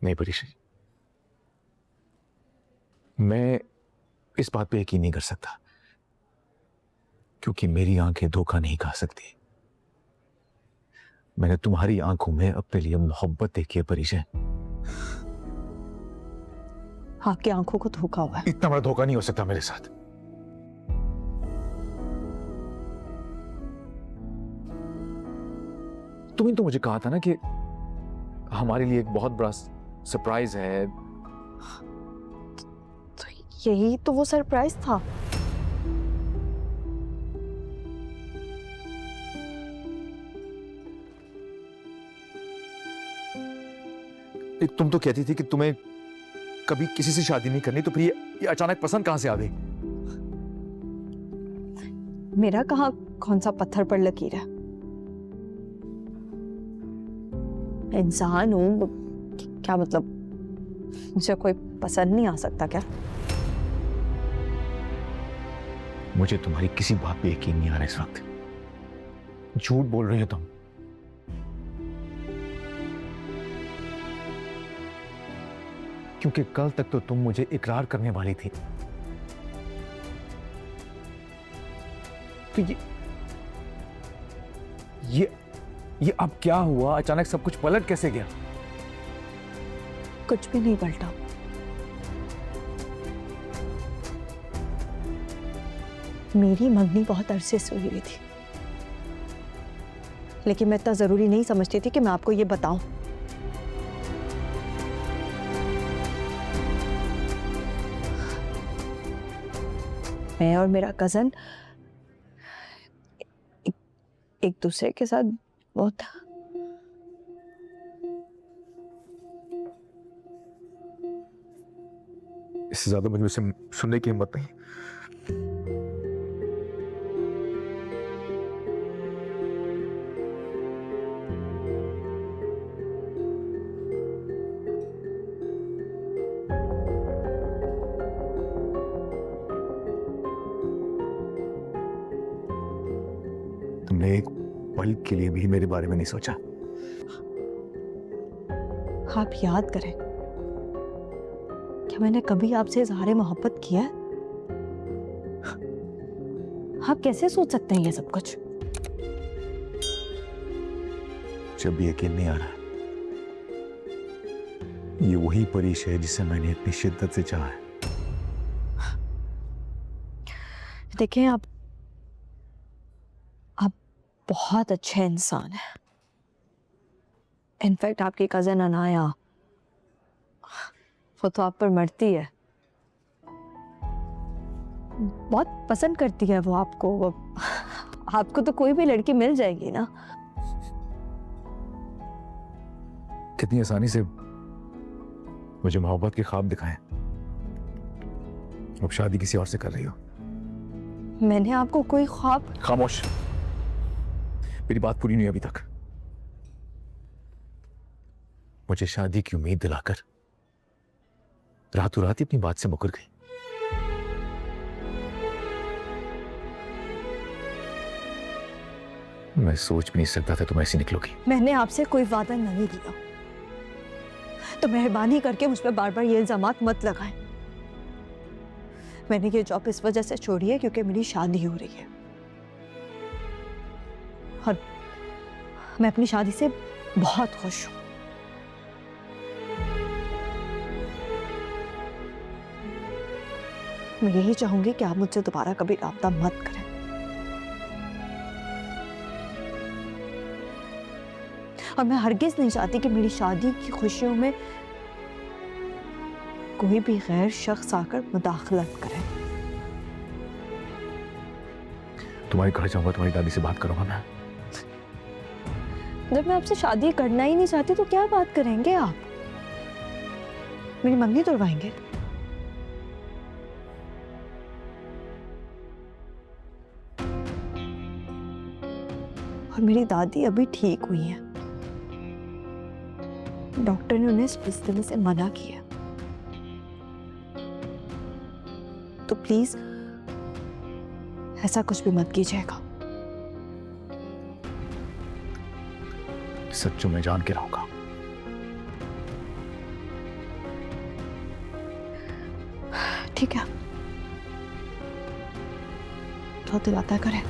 नहीं परीक्षा, मैं इस बात पे यकीन नहीं कर सकता क्योंकि मेरी आंखें धोखा नहीं खा सकती। मैंने तुम्हारी आंखों में अपने लिए मोहब्बत देखी है परिचय। आपकी आंखों को धोखा हुआ है। इतना बड़ा धोखा नहीं हो सकता मेरे साथ। तुमने तो मुझे कहा था ना कि हमारे लिए एक बहुत बड़ा सरप्राइज है। तो यही तो वो सरप्राइज था। तुम तो कहती थी कि तुम्हें कभी किसी से शादी नहीं करनी, तो फिर ये अचानक पसंद कहां से आ गई? मेरा कहाँ कौन सा पत्थर पर लकीर है। मैं इंसान हूं, क्या मतलब मुझे कोई पसंद नहीं आ सकता क्या? मुझे तुम्हारी किसी बात पे यकीन नहीं आ रहा इस वक्त। झूठ बोल रही हो तुम। क्योंकि कल तक तो तुम मुझे इकरार करने वाली थी। तो ये अब क्या हुआ? अचानक सब कुछ पलट कैसे गया? कुछ भी नहीं पलटा। मेरी मंगनी बहुत अरसे से हुई थी, लेकिन मैं इतना जरूरी नहीं समझती थी कि मैं आपको ये बताऊं। मैं और मेरा कजन एक दूसरे के साथ बहुत इससे ज्यादा मुझे उसे सुनने की हिम्मत नहीं। तुमने एक पल के लिए भी मेरे बारे में नहीं सोचा। आप याद करें, क्या मैंने कभी आपसे इजहार मोहब्बत किया है? आप कैसे सोच सकते हैं ये सब कुछ? जब भी यकीन नहीं आ रहा। ये वही परीक्षा है जिसे मैंने इतनी शिद्दत से चाहा है। देखें, आप बहुत अच्छे इंसान हैं। इनफैक्ट आपकी कजन अनाया, वो तो आप पर मरती है। बहुत पसंद करती है वो आपको। आपको तो कोई भी लड़की मिल जाएगी ना। कितनी आसानी से मुझे मोहब्बत के ख्वाब दिखाएं। अब शादी किसी और से कर रही हो। मैंने आपको कोई ख्वाब। खामोश, मेरी बात पूरी नहीं अभी तक। मुझे शादी की उम्मीद दिलाकर रातों रात ही अपनी बात से मुकर गई। मैं सोच भी नहीं सकता था तुम ऐसी निकलोगी। मैंने आपसे कोई वादा नहीं किया, तो मेहरबानी करके मुझ पर बार बार ये इल्जामात मत लगाएं। मैंने ये जॉब इस वजह से छोड़ी है क्योंकि मेरी शादी हो रही है, और मैं अपनी शादी से बहुत खुश हूं। मैं यही चाहूंगी कि आप मुझसे दोबारा कभी राब्ता मत करें। और मैं हरगिज नहीं चाहती कि मेरी शादी की खुशियों में कोई भी गैर शख्स आकर मुदाखलत करे। तुम्हारे घर जाऊंगा, तुम्हारी दादी से बात करूंगा मैं। जब मैं आपसे शादी करना ही नहीं चाहती तो क्या बात करेंगे आप? मेरी मंगनी तोड़वाएंगे? और मेरी दादी अभी ठीक हुई है। डॉक्टर ने उन्हें इस सिलसिले से मना किया, तो प्लीज ऐसा कुछ भी मत कीजिएगा। सच्चू मैं जान के रहूंगा। ठीक है, तो दिलाता करे।